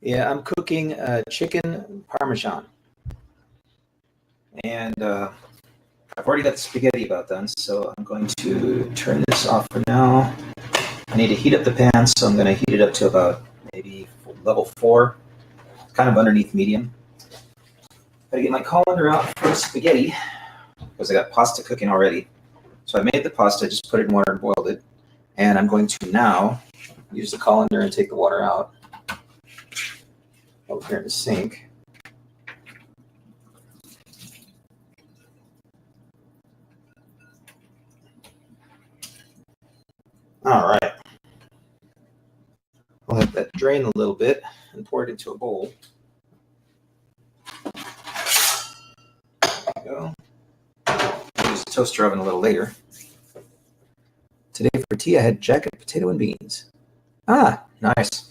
Yeah, I'm cooking chicken parmesan, and I've already got the spaghetti about done, so I'm going to turn this off for now. I need to heat up the pan, so I'm going to heat it up to about maybe level 4, kind of underneath medium. Gotta get my colander out for the spaghetti because I got pasta cooking already. So I made the pasta, just put it in water and boiled it, and I'm going to now use the colander and take the water out over here in the sink. All right. I'll let that drain a little bit and pour it into a bowl. There we go. I'll use the toaster oven a little later. Today for tea, I had jacket potato and beans. Ah, nice.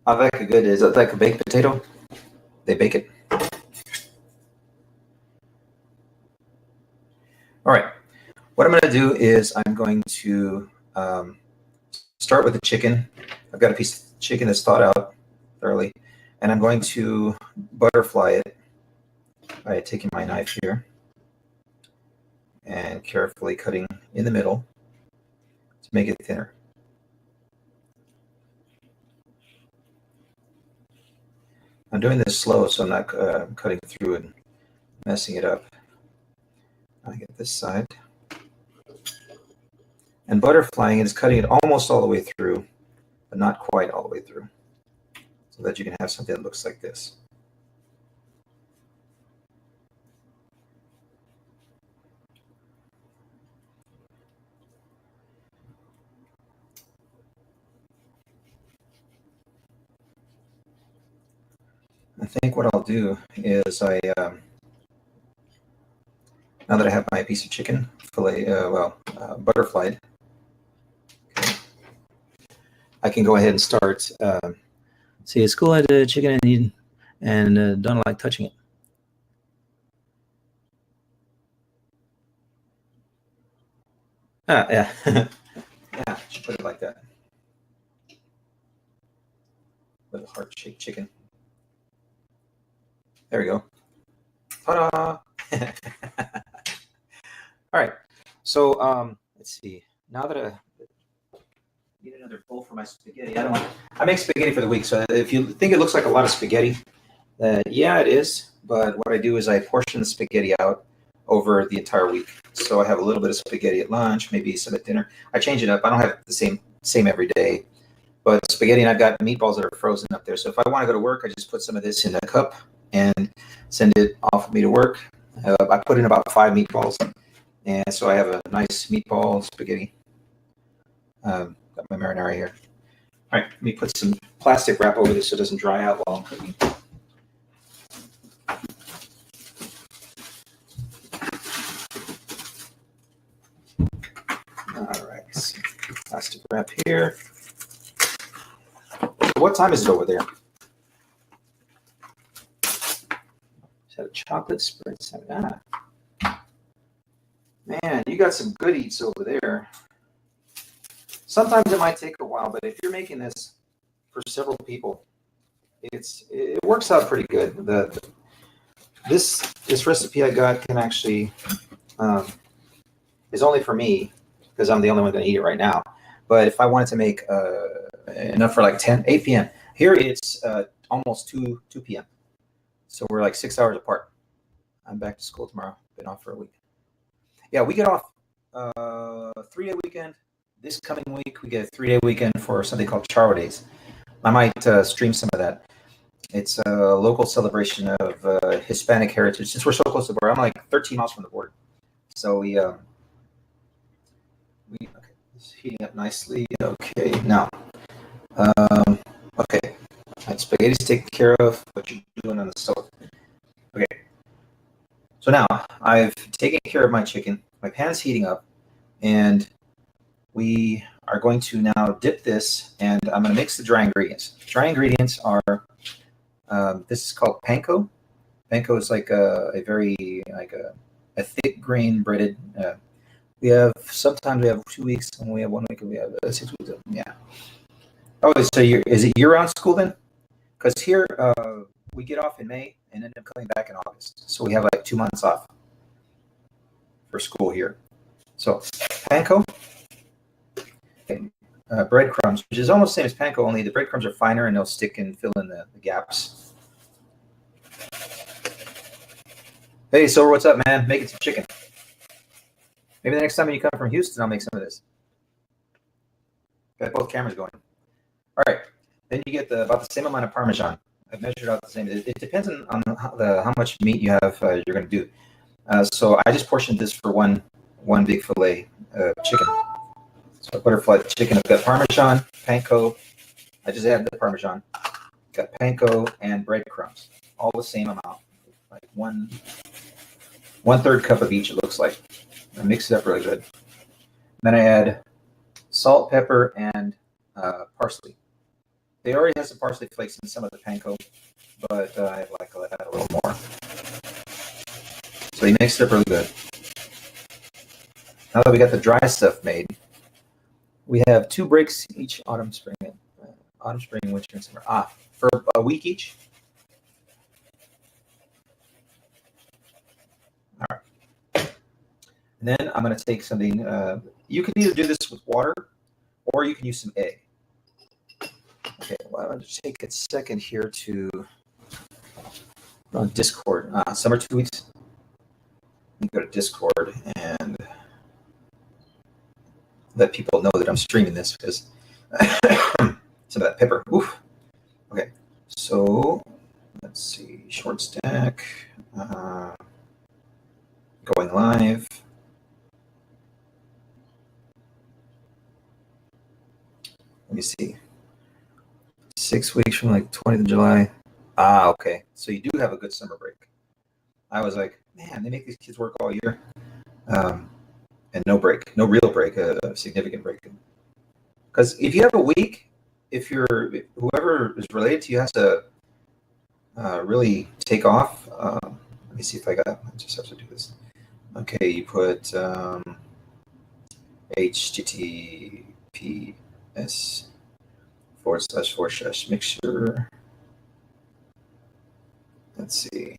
I like a good, is it like a baked potato? They bake it. All right. What I'm going to do is I'm going to start with the chicken. I've got a piece of chicken that's thawed out thoroughly, and I'm going to butterfly it by taking my knife here and carefully cutting in the middle to make it thinner. I'm doing this slow, so I'm not cutting through and messing it up. I get this side. And butterflying is cutting it almost all the way through, but not quite all the way through, so that you can have something that looks like this. I think what I'll do is now that I have my piece of chicken fillet, butterflied, okay, I can go ahead and start. See, it's cool. I had chicken and don't like touching it. Yeah, yeah. Should put it like that. Little heart-shaped chicken. There we go. Ta-da! All right. So let's see. Now that I need another bowl for my spaghetti, I make spaghetti for the week. So if you think it looks like a lot of spaghetti, yeah, it is. But what I do is I portion the spaghetti out over the entire week. So I have a little bit of spaghetti at lunch, maybe some at dinner. I change it up. I don't have the same every day. But spaghetti, and I've got meatballs that are frozen up there. So if I want to go to work, I just put some of this in a cup and send it off with me to work. I put in about 5 meatballs. And so I have a nice meatball spaghetti. Got my marinara here. All right, let me put some plastic wrap over this so it doesn't dry out while I'm cooking. All right, plastic wrap here. What time is it over there? Is that a chocolate spread? Man, you got some good eats over there. Sometimes it might take a while, but if you're making this for several people, it works out pretty good. This recipe I got can actually is only for me because I'm the only one going to eat it right now. But if I wanted to make enough for like 8 p.m. Here it's almost 2 p.m. So we're like 6 hours apart. I'm back to school tomorrow. Been off for a week. Yeah, we get off 3-day weekend. This coming week, we get a 3-day weekend for something called Charro Days. I might stream some of that. It's a local celebration of Hispanic heritage. Since we're so close to the border, I'm like 13 miles from the border. So we okay, it's heating up nicely. Okay, now, okay, right, spaghetti's taken care of. What you're doing on the stove? Okay. So now I've taken care of my chicken. My pan's heating up, and we are going to now dip this, and I'm going to mix the dry ingredients. Dry ingredients are this is called panko. Panko is like a very a thick grain breaded. Sometimes we have 2 weeks, and we have 1 week, and we have 6 weeks. Yeah. Oh, so is it year-round school then? because here we get off in May and end up coming back in August. So we have like 2 months off for school here. So panko, breadcrumbs, which is almost the same as panko, only the breadcrumbs are finer and they'll stick and fill in the gaps. Hey, Silver, what's up, man? Making some chicken. Maybe the next time you come from Houston, I'll make some of this. Got both cameras going. All right. Then you get about the same amount of Parmesan. I've measured out the same. It depends on how much meat you have you're going to do. So I just portioned this for one big fillet chicken. So I butterfly chicken. I've got Parmesan, panko. I just added the Parmesan. Got panko and breadcrumbs, all the same amount, like one third cup of each. It looks like. I mix it up really good. Then I add salt, pepper, and parsley. They already have some parsley flakes in some of the panko, but I like to add a little more. So you mix it up really good. Now that we got the dry stuff made, we have 2 breaks each, autumn, spring, winter, and summer. For a week each. All right. And then I'm going to take something. You can either do this with water, or you can use some egg. Okay, well, I'm going to take a second here to on Discord. Summer 2 weeks. Let me go to Discord and let people know that I'm streaming this because some of that pepper. Oof. Okay, so let's see. Short stack. Going live. Let me see. 6 weeks from like 20th of July. Okay. So you do have a good summer break. I was like, man, they make these kids work all year. And no break, no real break, a significant break. Because if you have a week, whoever is related to you has to really take off. Let me see if I just have to do this. Okay, you put https://mixture. Let's see.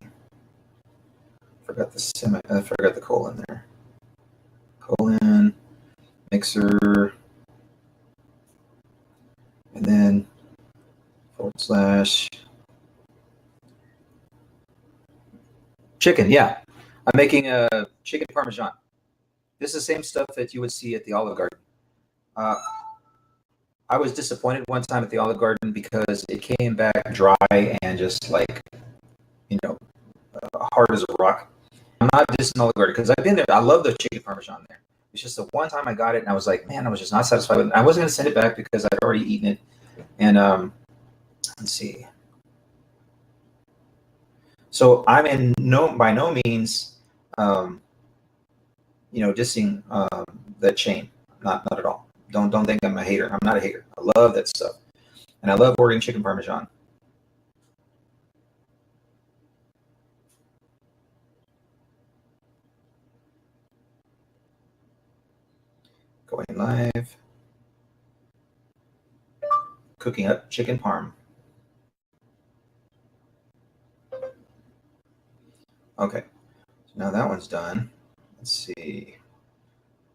I forgot the colon there. Colon, mixer, and then / chicken. Yeah, I'm making a chicken Parmesan. This is the same stuff that you would see at the Olive Garden. I was disappointed one time at the Olive Garden because it came back dry and just like, hard as a rock. I'm not dissing Olive Garden because I've been there. I love the chicken Parmesan there. It's just the one time I got it and I was like, man, I was just not satisfied with it. I wasn't going to send it back because I'd already eaten it. And let's see. So I'm by no means, dissing that chain. Not at all. Don't think I'm a hater. I'm not a hater. I love that stuff, and I love ordering chicken Parmesan. Going live. Cooking up chicken parm. Okay, so now that one's done. Let's see.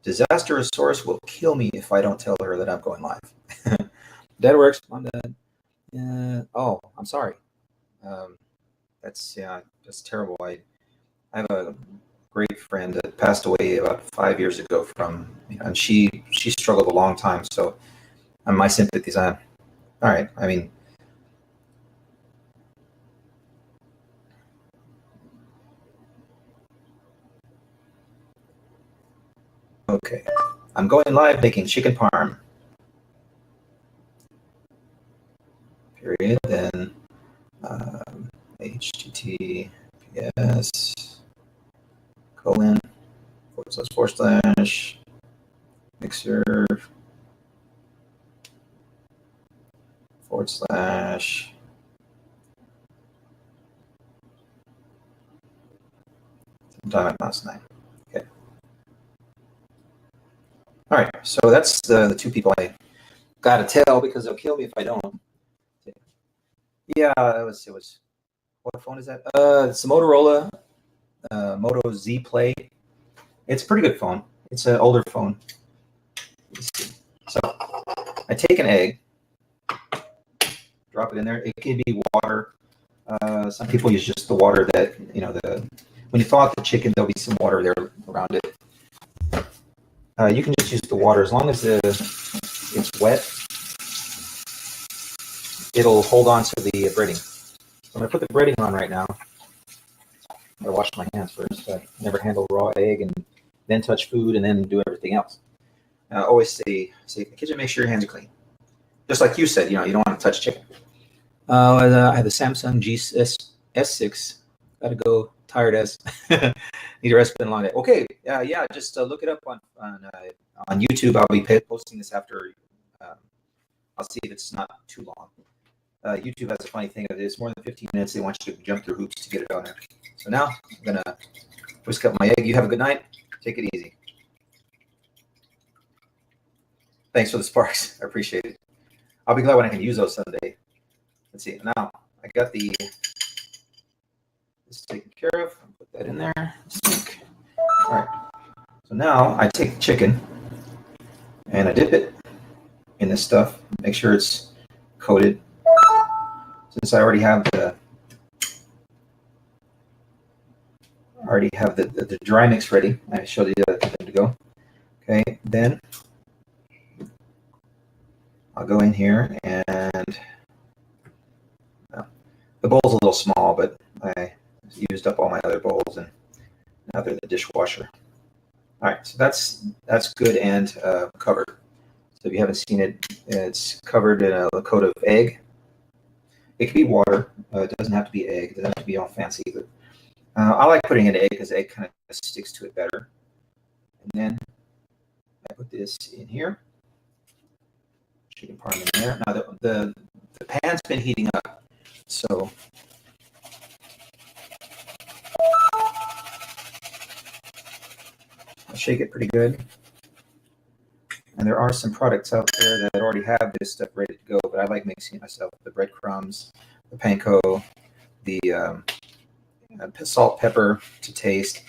Disastrous source will kill me if I don't tell her that I'm going live. That works. I'm done. Oh, I'm sorry. That's terrible. I have a great friend that passed away about 5 years ago and she struggled a long time. So my sympathies on. All right. I mean, okay. I'm going live making chicken parm. Period. Then https:// mixer / Diamond Mouse 9. Okay. All right. So that's the 2 people I got to tell because they'll kill me if I don't. Yeah, it was. What phone is that? It's the Motorola Moto Z Play. It's a pretty good phone. It's an older phone. Let's see. So I take an egg, drop it in there. It can be water. Some people use just the water that when you thaw out the chicken, there'll be some water there around it. You can just use the water as long as it's wet. It'll hold on to the breading. So I'm gonna put the breading on right now. I'm gonna wash my hands first. I never handle raw egg and then touch food and then do everything else. I always say in the kitchen, make sure your hands are clean. Just like you said, you don't want to touch chicken. I have the Samsung S6. Gotta go. Tired as. Need a rest. Been a long day. Okay. Yeah. Just look it up on YouTube. I'll be posting this after. I'll see if it's not too long. YouTube has a funny thing. If it's more than 15 minutes, they want you to jump through hoops to get it on there. So now I'm gonna whisk up my egg. You have a good night. Take it easy. Thanks for the sparks. I appreciate it. I'll be glad when I can use those someday. Let's see. Now I got this taken care of. I'll put that in there. All right. So now I take the chicken and I dip it in this stuff. Make sure it's coated. Since I already have the dry mix ready, I showed you the other thing to go. Okay, then I'll go in here and the bowl's a little small, but I used up all my other bowls and now they're in the dishwasher. All right, so that's good and covered. So if you haven't seen it, it's covered in a coat of egg. It can be water. It doesn't have to be egg. It doesn't have to be all fancy. But I like putting in egg because egg kind of sticks to it better. And then I put this in here. Chicken parm in there. Now the pan's been heating up, so I'll shake it pretty good. And there are some products out there that already have this stuff ready to go, but I like mixing it myself. The breadcrumbs, the panko, the salt, pepper to taste.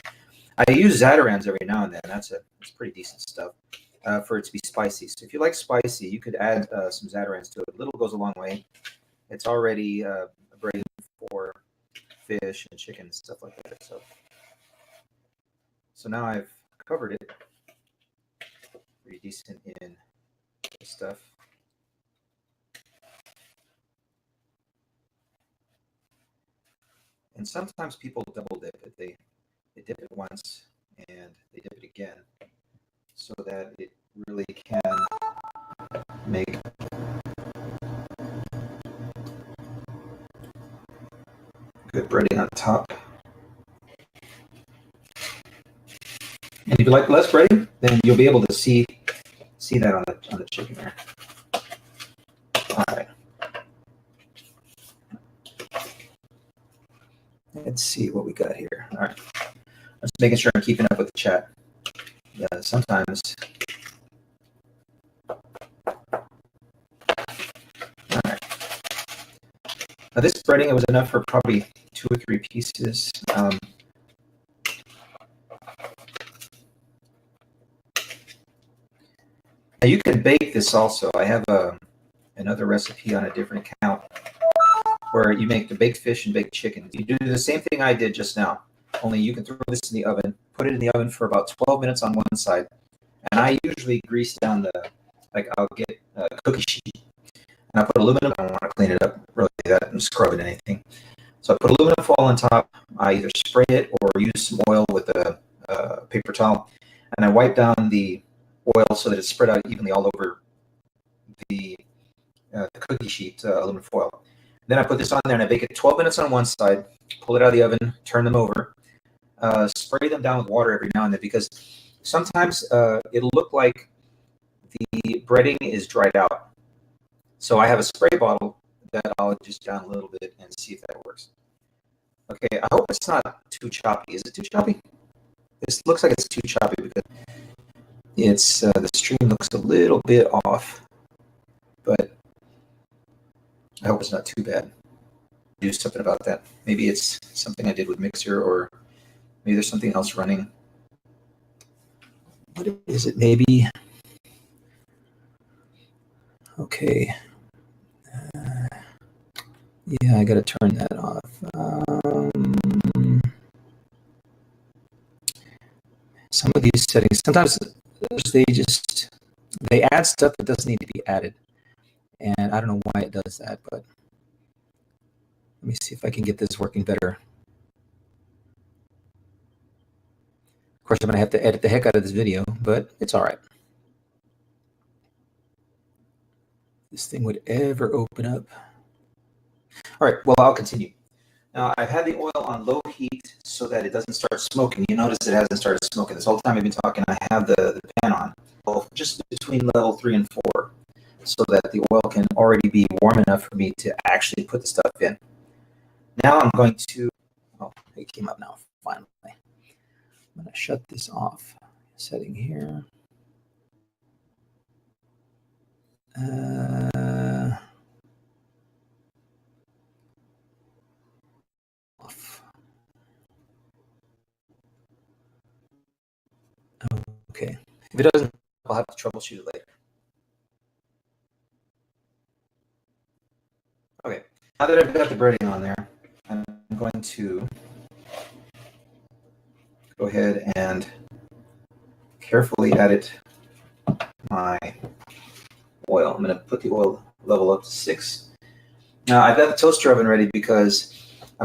I use Zatarans every now and then. It's pretty decent stuff for it to be spicy. So if you like spicy, you could add some Zatarans to it. A little goes a long way. It's already breading for fish and chicken and stuff like that. So now I've covered it. Pretty decent in this stuff. And sometimes people double dip it. They dip it once and they dip it again so that it really can make good breading on top. And if you like less breading, then you'll be able to see that on the chicken there. All right. Let's see what we got here. All right. I'm just making sure I'm keeping up with the chat. Yeah, sometimes. All right. Now this breading, it was enough for probably 2 or 3 pieces. Now you can bake this also. I have another recipe on a different account where you make the baked fish and baked chicken. You do the same thing I did just now, only you can throw this in the oven, put it in the oven for about 12 minutes on one side. And I usually grease down I'll get a cookie sheet and I put aluminum. I don't want to clean it up really that and scrub it or anything. So I put aluminum foil on top. I either spray it or use some oil with a paper towel, and I wipe down the oil so that it's spread out evenly all over the cookie sheet aluminum foil. Then I put this on there and I bake it 12 minutes on one side, pull it out of the oven, turn them over, spray them down with water every now and then because sometimes it'll look like the breading is dried out. So I have a spray bottle that I'll just down a little bit and see if that works. Okay, I hope it's not too choppy. Is it too choppy? This looks like it's too choppy because it's the stream looks a little bit off, but I hope it's not too bad. do something about that. Maybe it's something I did with Mixer, or maybe there's something else running. What is it? Maybe. Okay. Yeah, I got to turn that off. Some of these settings, sometimes they add stuff that doesn't need to be added. And I don't know why it does that, but let me see if I can get this working better. Of course, I'm going to have to edit the heck out of this video, but it's all right. This thing would ever open up. All right, well, I'll continue. Now, I've had the oil on low heat so that it doesn't start smoking. You notice it hasn't started smoking. This whole time I've been talking, I have the pan on, just between level 3 and 4, so that the oil can already be warm enough for me to actually put the stuff in. Now I'm going to, oh, it came up now, finally. I'm going to shut this off. Setting here. Off. Okay. If it doesn't, I'll have to troubleshoot it later. Okay. Now that I've got the breading on there, I'm going to go ahead and carefully add my oil. I'm going to put the oil level up to 6. Now I've got the toaster oven ready because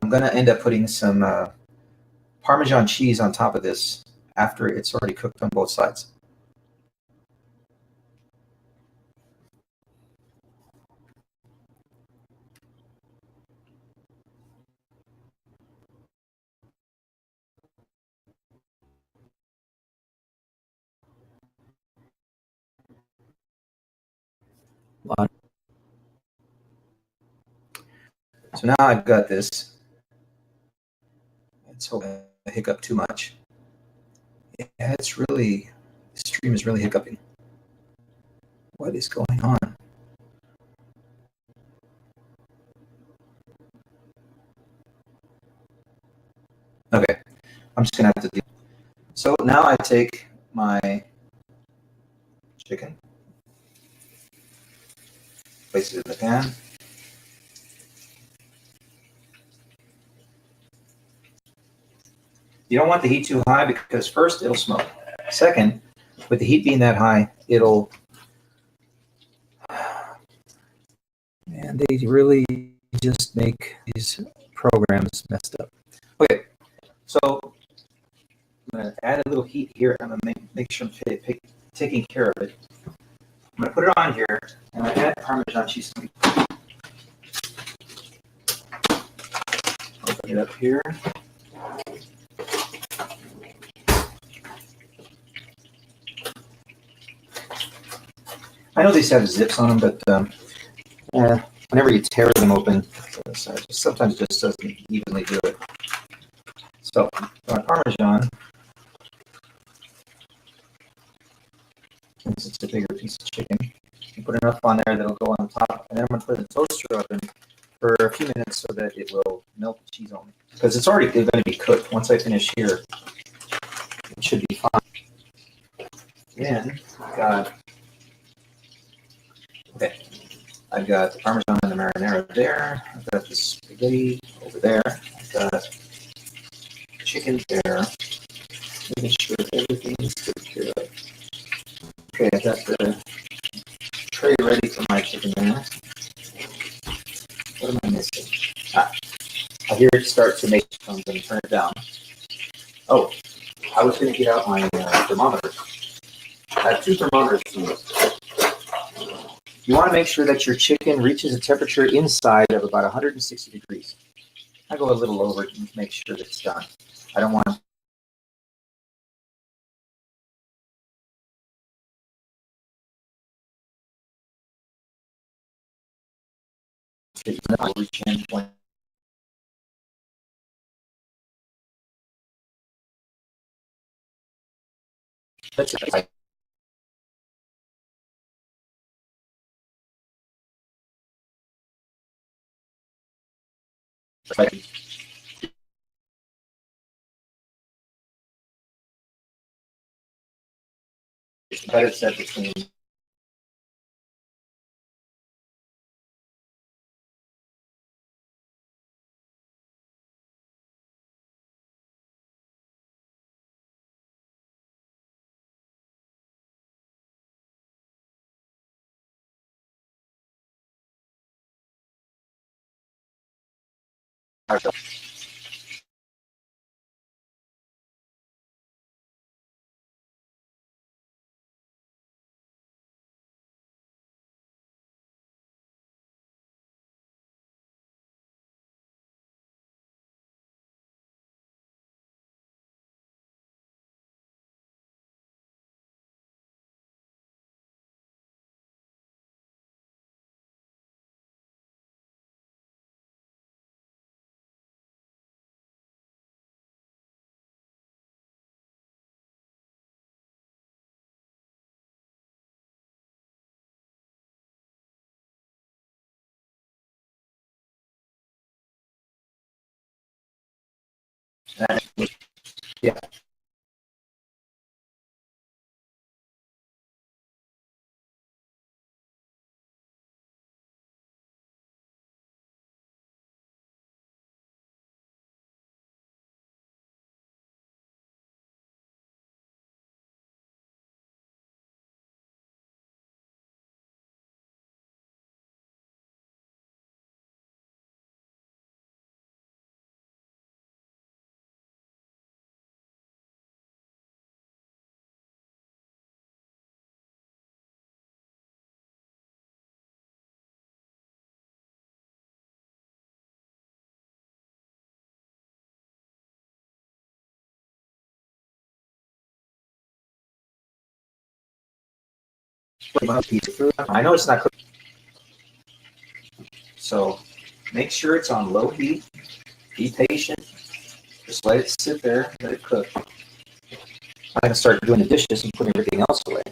I'm going to end up putting some Parmesan cheese on top of this after it's already cooked on both sides. So now I've got this. Let's hope I hiccup too much. Yeah, it's really, the stream is really hiccuping. What is going on? Okay, I'm just gonna have to do. So now I take my chicken, place it in the pan. You don't want the heat too high because first it'll smoke. Second, with the heat being that high, it'll, man, they really just make these programs messed up. Okay, so I'm going to add a little heat here. I'm going to make sure I'm taking care of it. I'm going to put it on here, and I add Parmesan cheese. Open it up here. I know these have zips on them, but whenever you tear them open, sometimes it just doesn't evenly do it. So my Parmesan, since it's a bigger piece of chicken, you put enough on there that'll go on top, and then I'm going to put it in the toaster oven for a few minutes so that it will melt the cheese on me. Because it's already going to be cooked. Once I finish here, it should be fine. Then I've got the Parmesan and the marinara there. I've got the spaghetti over there. I've got chicken there. Making sure everything is taken care of. Okay, I've got the tray ready for my chicken there. What am I missing? I hear it start to make something. Turn it down. Oh, I was going to get out my thermometer. I have 2 thermometers. You want to make sure that your chicken reaches a temperature inside of about 160 degrees. I go a little over it to make sure that it's done. I don't want to reach in when that's it. Better set between that. Yeah. I know it's not cooked, so make sure it's on low heat. Be patient. Just let it sit there, let it cook. I'm gonna start doing the dishes and putting everything else away.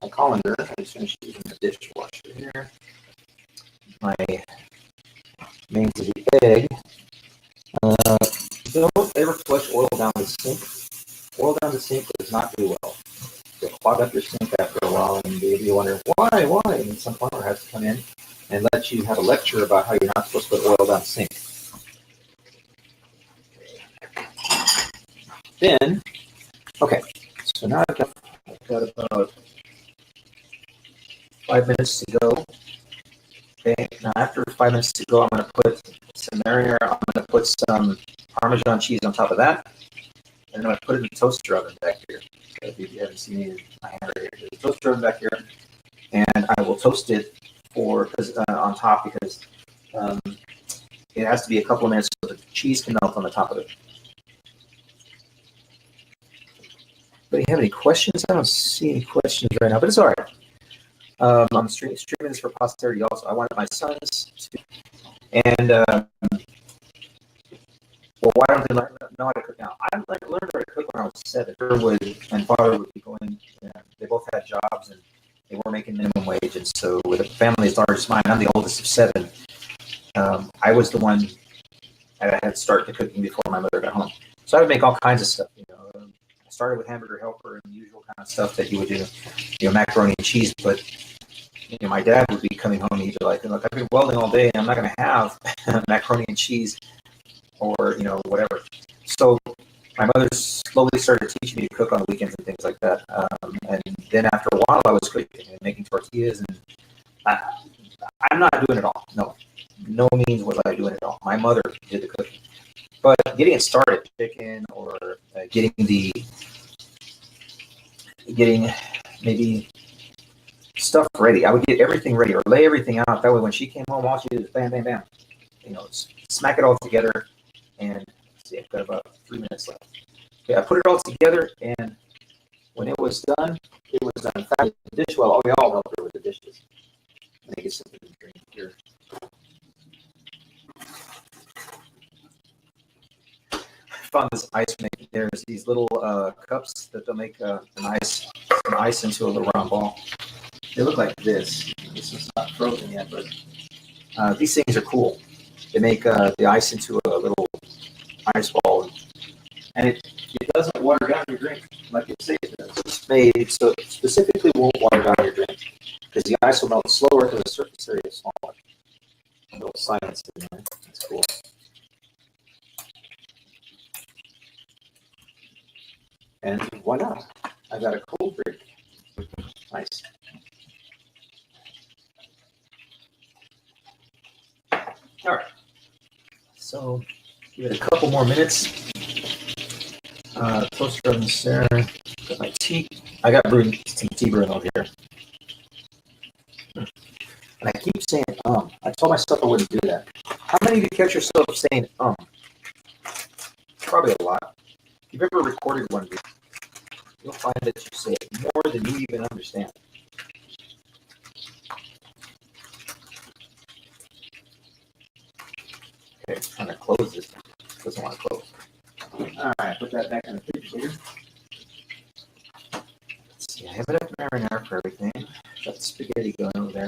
My colander, I just finished using the dishwasher here. My mains of the egg. Don't ever flush oil down the sink. Oil down the sink does not do well. You'll clog up your sink after a while, and you wonder why. And some plumber has to come in and let you have a lecture about how you're not supposed to put oil down the sink. Then, okay, so now I've got about 5 minutes to go. Okay, now after 5 minutes to go, I'm going to put some marinara. I'm going to put some Parmesan cheese on top of that, and I'm going to put it in the toaster oven back here. So if you haven't seen me in my hand right here, there's a toaster oven back here, and I will toast it on top because it has to be a couple of minutes so the cheese can melt on the top of it. But do you have any questions? I don't see any questions right now, but it's all right. I'm streaming this for posterity also. I wanted my sons to, and well, why don't they know how to cook now? I learned how to cook when I was 7. And father would be going. They both had jobs and they were making minimum wage, and so with a family as large as mine, I'm the oldest of 7. I was the one that had started the cooking before my mother got home. So I would make all kinds of stuff. I started with hamburger helper and the usual kind of stuff that you would do, macaroni and cheese, but my dad would be coming home and he'd be like, look, I've been welding all day and I'm not going to have macaroni and cheese or, whatever. So my mother slowly started teaching me to cook on the weekends and things like that. And then after a while, I was cooking and making tortillas. And I'm not doing it all. No means was I doing it all. My mother did the cooking. But getting it started, chicken or getting maybe stuff ready. I would get everything ready or lay everything out. That way, when she came home, all she did was bam, bam, bam. Smack it all together. And let's see, I've got about 3 minutes left. Okay, I put it all together, and when it was done, it was done. In fact, the dish, well, we all helped her with the dishes. Make it something to drink here. I found this ice maker. There's these little cups that they'll make some ice into a little round ball. They look like this. This is not frozen yet, but these things are cool. They make the ice into a little ice ball, and it doesn't water down your drink like it says it does. It's made so it specifically won't water down your drink because the ice will melt slower because the surface area is smaller. A little science in there. That's cool. And why not? I got a cold drink. Nice. All right. So give it a couple more minutes. Toaster on the there. Got my tea. I got some tea brewing over here. And I keep saying I told myself I wouldn't do that. How many of you catch yourself saying Probably a lot. If you've ever recorded one of these, you'll find that you say it more than you even understand. Okay, trying to close this. Doesn't want to close. All right, put that back in the refrigerator. Let's see, I have it up marinara for everything. Got the spaghetti going over there.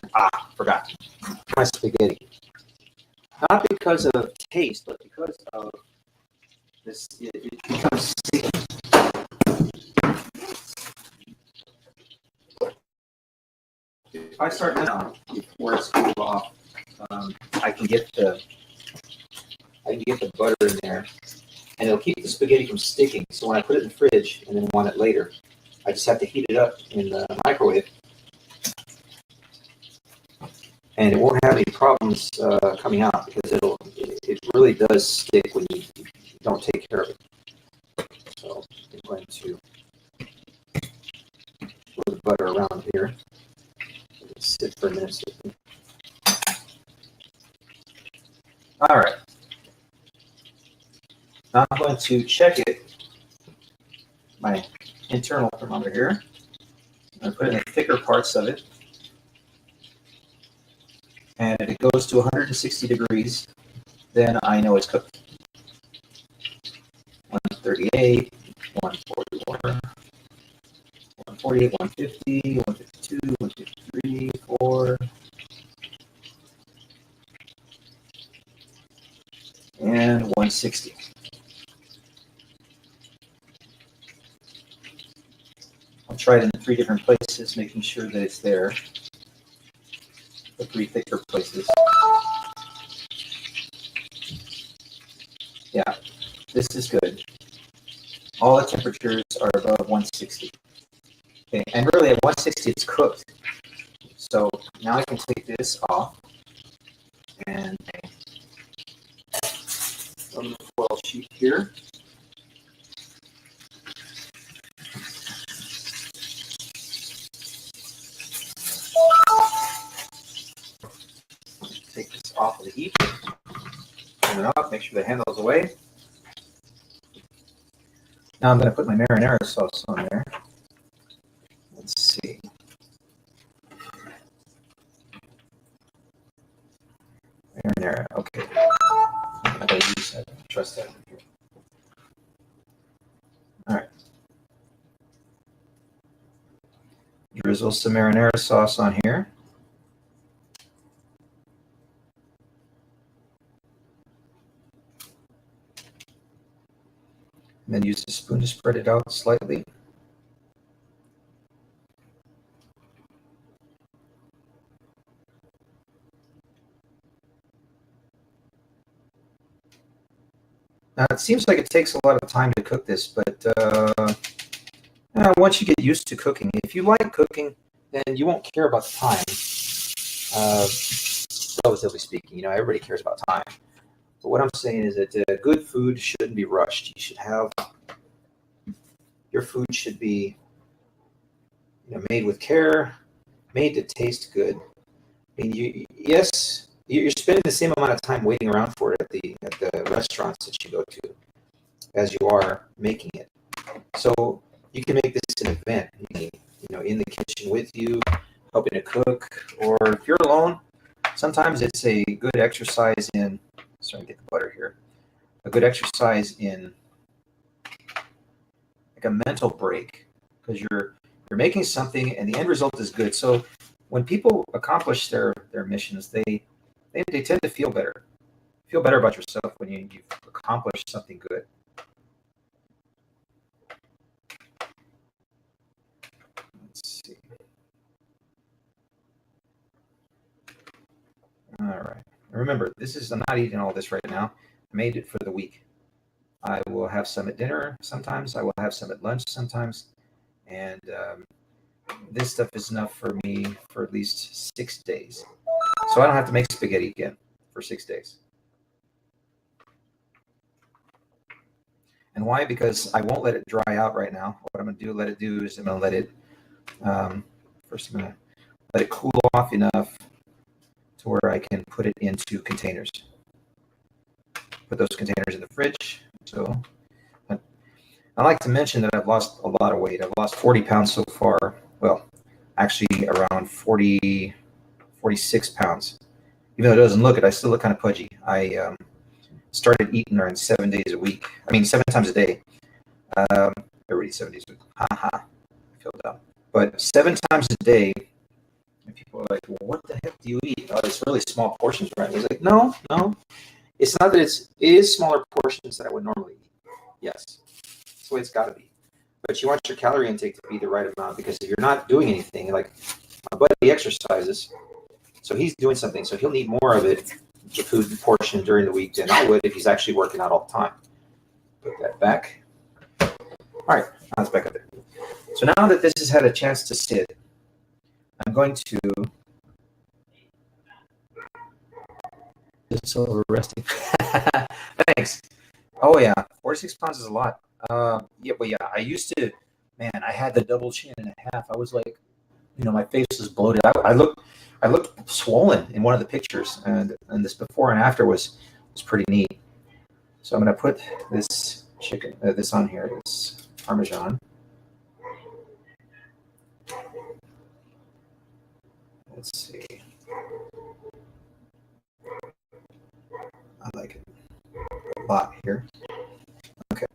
Forgot. My spaghetti. Not because of taste, but because of this. It becomes sticky. If I start now before it's cooled off, I can get the butter in there, and it'll keep the spaghetti from sticking. So when I put it in the fridge and then want it later, I just have to heat it up in the microwave, and it won't have any problems coming out because it really does stick when you don't take care of it. So I'm going to throw the butter around here. Let it sit for a minute. All right. Now I'm going to check it. My internal thermometer here. I'm going to put in the thicker parts of it. And if it goes to 160 degrees, then I know it's cooked. 138, 141, 148, 150, 152, 153, 4, and 160. I'll try it in 3 different places, making sure that it's there. The 3 thicker places. Yeah, this is good. All the temperatures are above 160. Okay, and really at 160 it's cooked. So now I can take this off and on the foil sheet here. Take this off of the heat. Turn it off, make sure the handle's away. Now I'm going to put my marinara sauce on there. Let's see. Marinara, okay. I'm going to use that. Trust that. All right. Drizzle some marinara sauce on here. And then use the spoon to spread it out slightly. Now, it seems like it takes a lot of time to cook this, but once you get used to cooking, if you like cooking, then you won't care about the time, relatively speaking. You know, everybody cares about time. But what I'm saying is that good food shouldn't be rushed. You should have, your food should be, made with care, made to taste good. I mean, yes, you're spending the same amount of time waiting around for it at the restaurants that you go to as you are making it. So you can make this an event, in the kitchen with you, helping to cook, or if you're alone, sometimes it's a good exercise in, starting to get the butter here, a good exercise in like a mental break, because you're making something and the end result is good. So when people accomplish their missions, they tend to feel better. Feel better about yourself when you've accomplished something good. Let's see. All right. Remember, I'm not eating all this right now. I made it for the week. I will have some at dinner sometimes. I will have some at lunch sometimes. And this stuff is enough for me for at least 6 days. So I don't have to make spaghetti again for 6 days. And why? Because I won't let it dry out right now. What I'm going to let it do is I'm going to let it, first I'm going to let it cool off enough to where I can put it into containers. Put those containers in the fridge. So I like to mention that I've lost a lot of weight. I've lost 40 pounds so far. Well, actually around 46 pounds. Even though it doesn't look it, I still look kind of pudgy. I started eating around 7 days a week. I mean, 7 times a day. Everybody 7 days a week. Haha. I feel dumb. But 7 times a day, and people are like, well, what the heck do you eat? Oh, it's really small portions, right? It's like, no. It's not that it is smaller portions that I would normally eat. Yes. That's the way it's got to be. But you want your calorie intake to be the right amount, because if you're not doing anything, like my buddy exercises, so he's doing something, so he'll need more of it, the food portion during the week, than I would if he's actually working out all the time. Put that back. All right, now it's back up there. So now that this has had a chance to sit, I'm going to. Just over resting. Thanks. Oh yeah, 46 pounds is a lot. Yeah, I used to, man, I had the double chin and a half. I was like, my face was bloated. I looked swollen in one of the pictures, and this before and after was pretty neat. So I'm gonna put this this on here, this Parmesan. Let's see. I like it a lot here. Okay,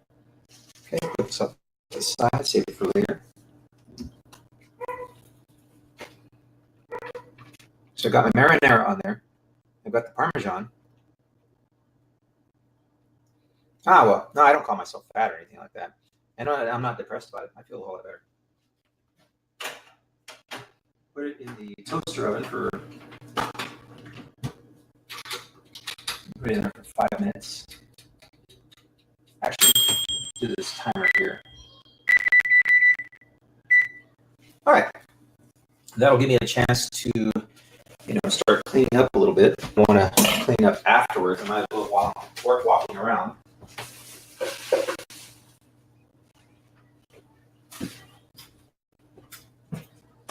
put this up to the side, save it for later. So I got my marinara on there. I've got the Parmesan. Well, no, I don't call myself fat or anything like that. And I'm not depressed about it. I feel a whole lot better. Put it in the toaster oven put it in there for 5 minutes. Actually, do this timer here. All right. That'll give me a chance to, start cleaning up a little bit. I want to clean up afterwards. I might as well work walking around.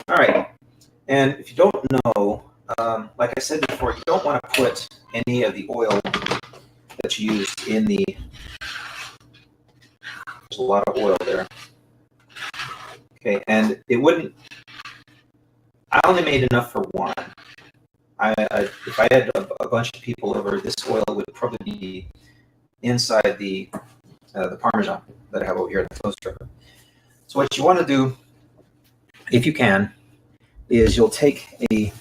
All right. And if you don't know, like I said before, you don't want to put any of the oil that you used in the. There's a lot of oil there. Okay, and it wouldn't. I only made enough for one. If I had a bunch of people over, this oil would probably be inside the Parmesan that I have over here in the toaster. So what you want to do, if you can, is you'll take a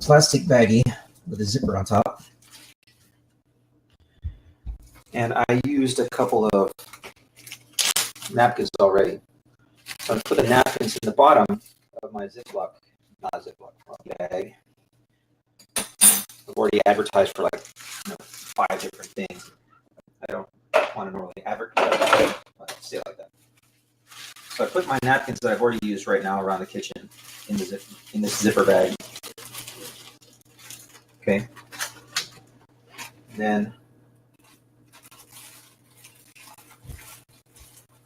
plastic baggie with a zipper on top, and I used a couple of napkins already. So I put the napkins in the bottom of my bag. I've already advertised for 5 different things. I don't want to normally advertise, but say it like that. So I put my napkins that I've already used right now around the kitchen in this zipper bag. Okay. Then,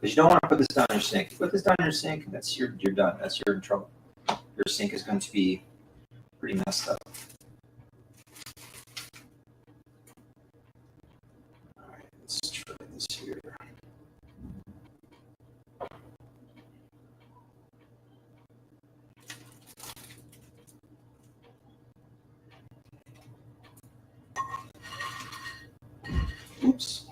because you don't want to put this down your sink. If you put this down your sink, you're done. You're in trouble. Your sink is going to be pretty messed up. All right, let's try this here. Oops.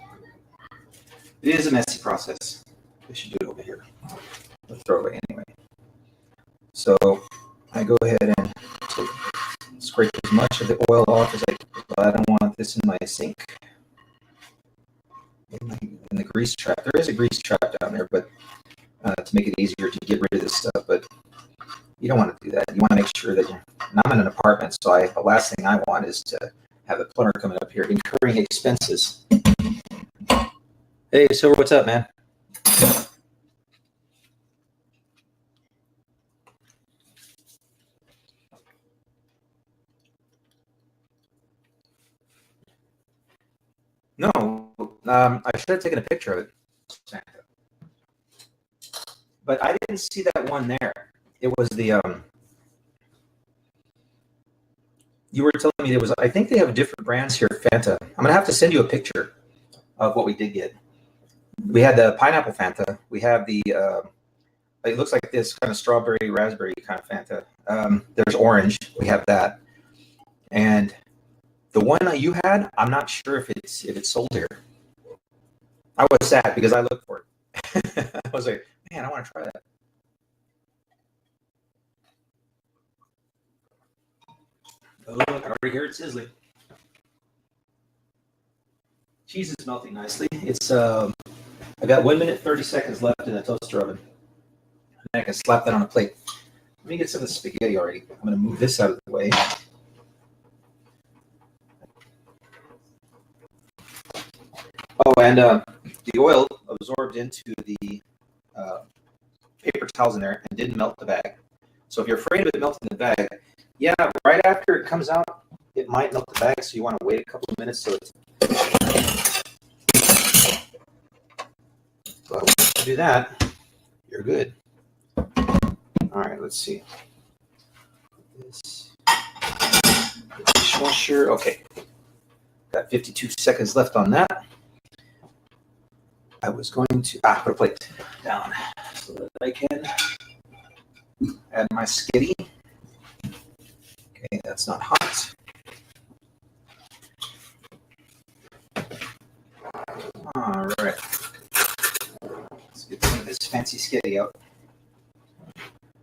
It is a messy process. I should do it over here. I'll throw it away anyway. So I go ahead and scrape as much of the oil off as I can, but I don't want dump this in my sink. In the grease trap. There is a grease trap down there, but to make it easier to get rid of this stuff. But you don't want to do that. You want to make sure that and I'm in an apartment, so the last thing I want is to have the plumber coming up here incurring expenses. Hey, Silver, what's up, man? No, I should have taken a picture of it. But I didn't see that one there. It was the you were telling me there was. I think they have different brands here. Fanta. I'm gonna have to send you a picture of what we did get. We had the pineapple Fanta. We have the. It looks like this kind of strawberry raspberry kind of Fanta. There's orange. We have that, and the one that you had, I'm not sure if it's sold here. I was sad because I looked for it. I was like, man, I want to try that. Oh, look, I already hear it sizzling. Cheese is melting nicely. It's I got 1 minute 30 seconds left in the toaster oven. And I can slap that on a plate. Let me get some of the spaghetti already. I'm going to move this out of the way. Oh, and the oil absorbed into the paper towels in there and didn't melt the bag. So if you're afraid of it melting the bag, yeah, right after it comes out, it might melt the bag, so you want to wait a couple of minutes so it's. So once you do that, you're good. All right, let's see. This dishwasher. Okay, got 52 seconds left on that. I was going to put a plate down so that I can add my skitty. Okay, that's not hot. All right. Let's get some of this fancy skitty out.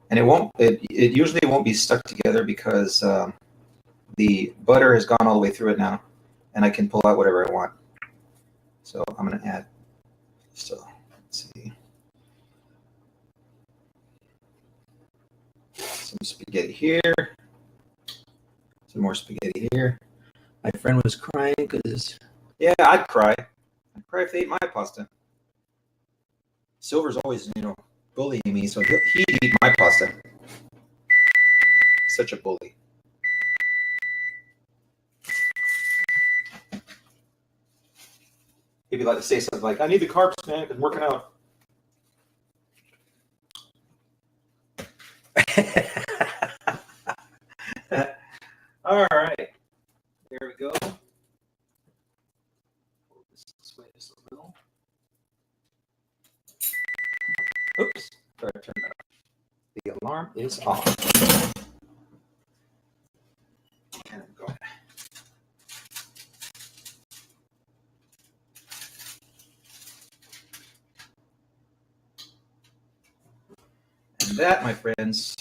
And it usually won't be stuck together because the butter has gone all the way through it now, and I can pull out whatever I want. So I'm going to add, so let's see. Some spaghetti here. Some more spaghetti here. My friend was crying because, yeah, I'd cry. I'd cry if they ate my pasta. Silver's always, bullying me, so he'd eat my pasta. Such a bully. He'd be like to say something like, I need the carbs, man, because I'm working out. All right. There we go. Pull this way just a little. Oops. Sorry, I turned that off. The alarm is off. And go ahead. And that, my friends,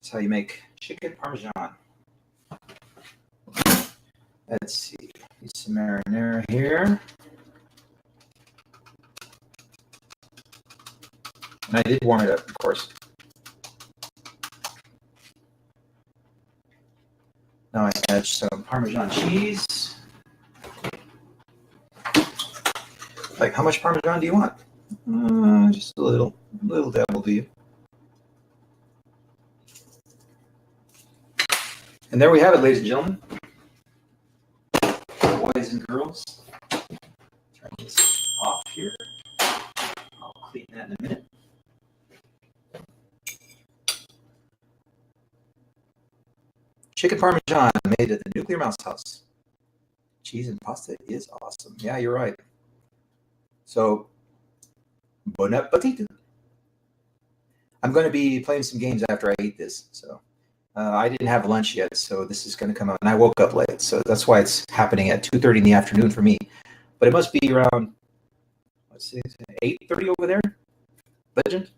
is how you make chicken parmesan. Let's see. Need some marinara here. And I did warm it up, of course. Now I add some Parmesan cheese. Like, how much Parmesan do you want? Just a little dab will do you. And there we have it, ladies and gentlemen. Boys and girls. Turn this off here. I'll clean that in a minute. Chicken Parmesan made at the Nuclear Mouse House. Cheese and pasta is awesome. Yeah, you're right. So, Bonn Appetite. I'm going to be playing some games after I eat this. So, I didn't have lunch yet, so this is going to come out. And I woke up late, so that's why it's happening at 2:30 in the afternoon for me. But it must be around, let's see, 8:30 over there, Legend.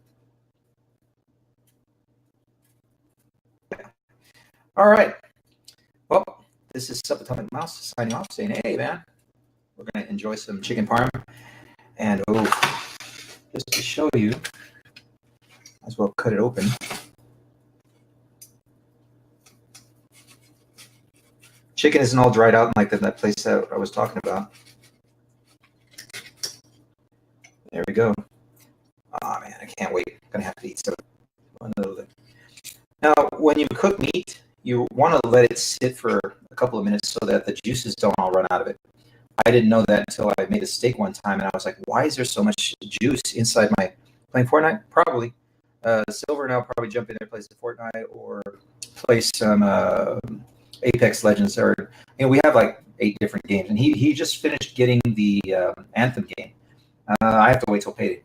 Yeah. All right. Well, this is Subatomic Mouse signing off, saying, hey, man, we're going to enjoy some chicken parm. And, just to show you, might as well cut it open. Chicken isn't all dried out like that place that I was talking about. There we go. Oh, man, I can't wait. I'm going to have to eat some. Now, when you cook meat, you want to let it sit for a couple of minutes so that the juices don't all run out of it. I didn't know that until I made a steak one time, and I was like, why is there so much juice inside my playing Fortnite? Probably. Silver and I'll probably jump in there, play some Fortnite, or play some Apex Legends. Or we have like 8 different games, and he just finished getting the Anthem game. I have to wait till payday.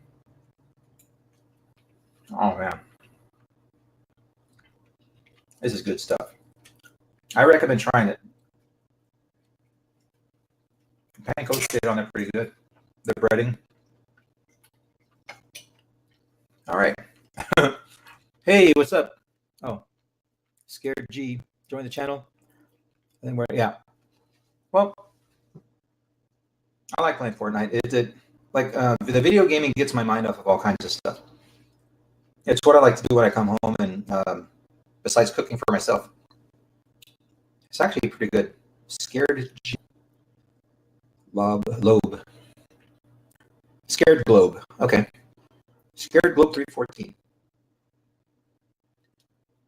Oh, man. This is good stuff. I recommend trying it. Panko stayed on there pretty good. The breading. All right. Hey, what's up? Oh, Scared G. Join the channel. I think yeah. Well, I like playing Fortnite. The video gaming gets my mind off of all kinds of stuff. It's what I like to do when I come home, and besides cooking for myself. It's actually pretty good. Scared G. Lobe. Scared Globe. Okay. Scared Globe 314.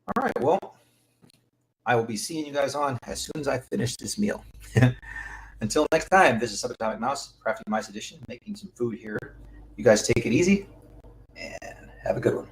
All right. Well, I will be seeing you guys on as soon as I finish this meal. Until next time, this is Subatomic Mouse, Crafty Mice Edition, making some food here. You guys take it easy and have a good one.